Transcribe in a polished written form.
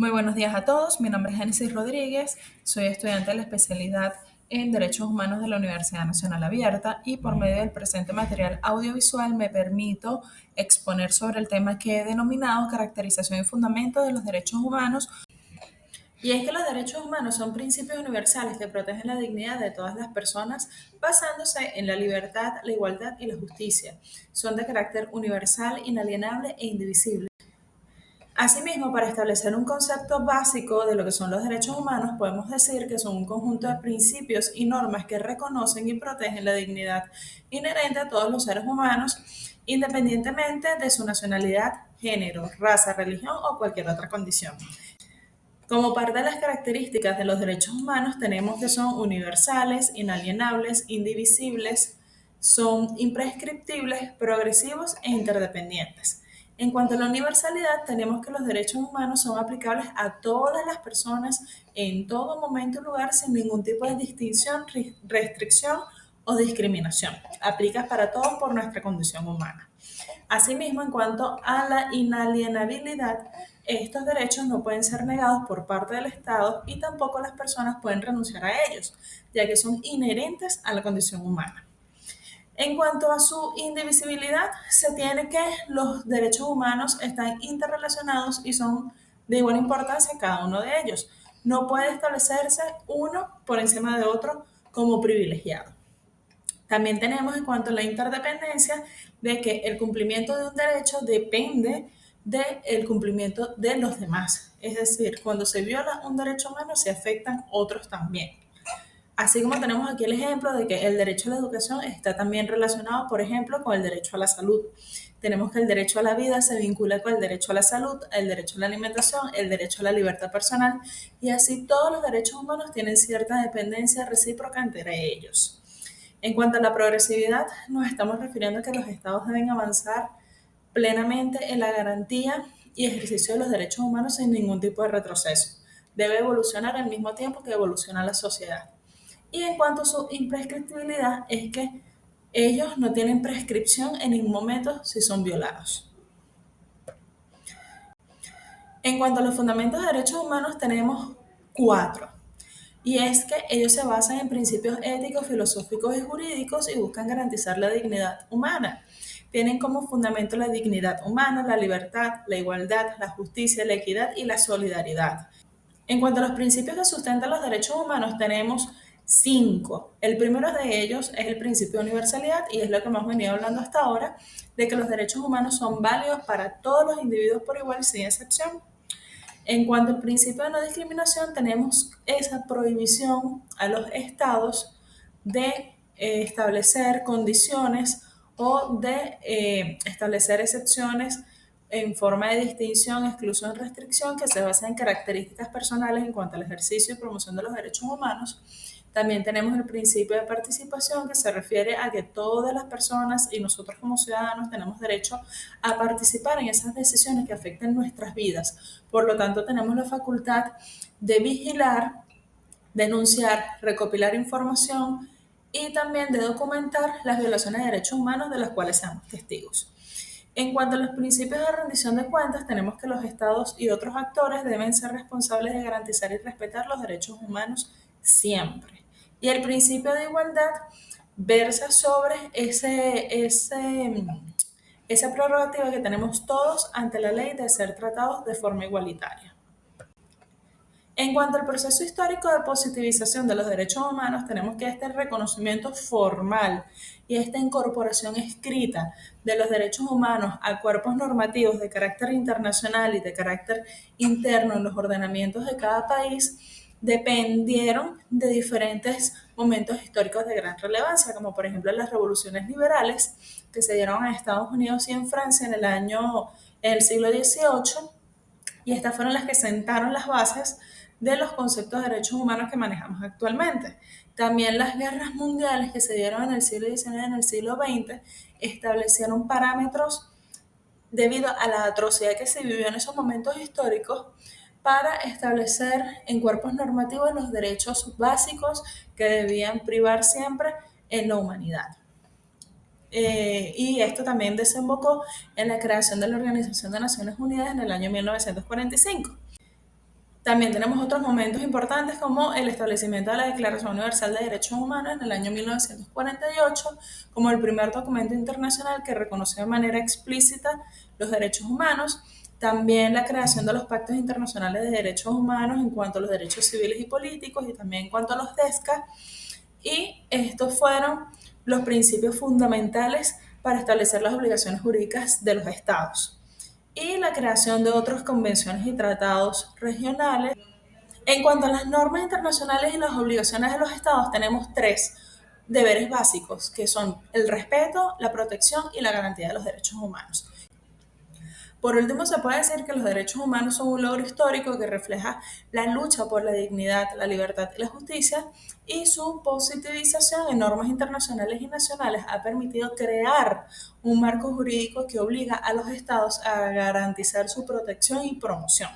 Muy buenos días a todos. Mi nombre es Génesis Rodríguez. Soy estudiante de la especialidad en Derechos Humanos de la Universidad Nacional Abierta y por medio del presente material audiovisual me permito exponer sobre el tema que he denominado caracterización y fundamento de los derechos humanos. Y es que los derechos humanos son principios universales que protegen la dignidad de todas las personas basándose en la libertad, la igualdad y la justicia. Son de carácter universal, inalienable e indivisible. Asimismo, para establecer un concepto básico de lo que son los derechos humanos, podemos decir que son un conjunto de principios y normas que reconocen y protegen la dignidad inherente a todos los seres humanos, independientemente de su nacionalidad, género, raza, religión o cualquier otra condición. Como parte de las características de los derechos humanos, tenemos que son universales, inalienables, indivisibles, son imprescriptibles, progresivos e interdependientes. En cuanto a la universalidad, tenemos que los derechos humanos son aplicables a todas las personas en todo momento y lugar sin ningún tipo de distinción, restricción o discriminación. Aplica para todos por nuestra condición humana. Asimismo, en cuanto a la inalienabilidad, estos derechos no pueden ser negados por parte del Estado y tampoco las personas pueden renunciar a ellos, ya que son inherentes a la condición humana. En cuanto a su indivisibilidad, se tiene que los derechos humanos están interrelacionados y son de igual importancia cada uno de ellos. No puede establecerse uno por encima de otro como privilegiado. También tenemos en cuanto a la interdependencia de que el cumplimiento de un derecho depende del cumplimiento de los demás. Es decir, cuando se viola un derecho humano se afectan otros también. Así como tenemos aquí el ejemplo de que el derecho a la educación está también relacionado, por ejemplo, con el derecho a la salud. Tenemos que el derecho a la vida se vincula con el derecho a la salud, el derecho a la alimentación, el derecho a la libertad personal y así todos los derechos humanos tienen cierta dependencia recíproca entre ellos. En cuanto a la progresividad, nos estamos refiriendo a que los estados deben avanzar plenamente en la garantía y ejercicio de los derechos humanos sin ningún tipo de retroceso. Debe evolucionar al mismo tiempo que evoluciona la sociedad. Y en cuanto a su imprescriptibilidad, es que ellos no tienen prescripción en ningún momento si son violados. En cuanto a los fundamentos de derechos humanos, tenemos cuatro. Y es que ellos se basan en principios éticos, filosóficos y jurídicos y buscan garantizar la dignidad humana. Tienen como fundamento la dignidad humana, la libertad, la igualdad, la justicia, la equidad y la solidaridad. En cuanto a los principios que sustentan los derechos humanos, tenemos cinco. El primero de ellos es el principio de universalidad y es lo que hemos venido hablando hasta ahora, de que los derechos humanos son válidos para todos los individuos por igual, sin excepción. En cuanto al principio de no discriminación, tenemos esa prohibición a los estados de establecer condiciones o de establecer excepciones en forma de distinción, exclusión, restricción que se basa en características personales en cuanto al ejercicio y promoción de los derechos humanos. También tenemos el principio de participación que se refiere a que todas las personas y nosotros como ciudadanos tenemos derecho a participar en esas decisiones que afecten nuestras vidas. Por lo tanto, tenemos la facultad de vigilar, denunciar, recopilar información y también de documentar las violaciones de derechos humanos de las cuales seamos testigos. En cuanto a los principios de rendición de cuentas, tenemos que los estados y otros actores deben ser responsables de garantizar y respetar los derechos humanos siempre. Y el principio de igualdad versa sobre esa prerrogativa que tenemos todos ante la ley de ser tratados de forma igualitaria. En cuanto al proceso histórico de positivización de los derechos humanos, tenemos que este reconocimiento formal y esta incorporación escrita de los derechos humanos a cuerpos normativos de carácter internacional y de carácter interno en los ordenamientos de cada país dependieron de diferentes momentos históricos de gran relevancia, como por ejemplo las revoluciones liberales que se dieron en Estados Unidos y en Francia en el siglo XVIII, y estas fueron las que sentaron las bases de los conceptos de derechos humanos que manejamos actualmente. También las guerras mundiales que se dieron en el siglo XIX y en el siglo XX establecieron parámetros debido a la atrocidad que se vivió en esos momentos históricos para establecer en cuerpos normativos los derechos básicos que debían privar siempre en la humanidad. Y esto también desembocó en la creación de la Organización de Naciones Unidas en el año 1945. También tenemos otros momentos importantes como el establecimiento de la Declaración Universal de Derechos Humanos en el año 1948 como el primer documento internacional que reconoció de manera explícita los derechos humanos. También la creación de los pactos internacionales de derechos humanos en cuanto a los derechos civiles y políticos y también en cuanto a los DESCA. Y estos fueron los principios fundamentales para establecer las obligaciones jurídicas de los estados. Y la creación de otras convenciones y tratados regionales. En cuanto a las normas internacionales y las obligaciones de los estados, tenemos tres deberes básicos, que son el respeto, la protección y la garantía de los derechos humanos. Por último, se puede decir que los derechos humanos son un logro histórico que refleja la lucha por la dignidad, la libertad y la justicia, y su positivización en normas internacionales y nacionales ha permitido crear un marco jurídico que obliga a los estados a garantizar su protección y promoción.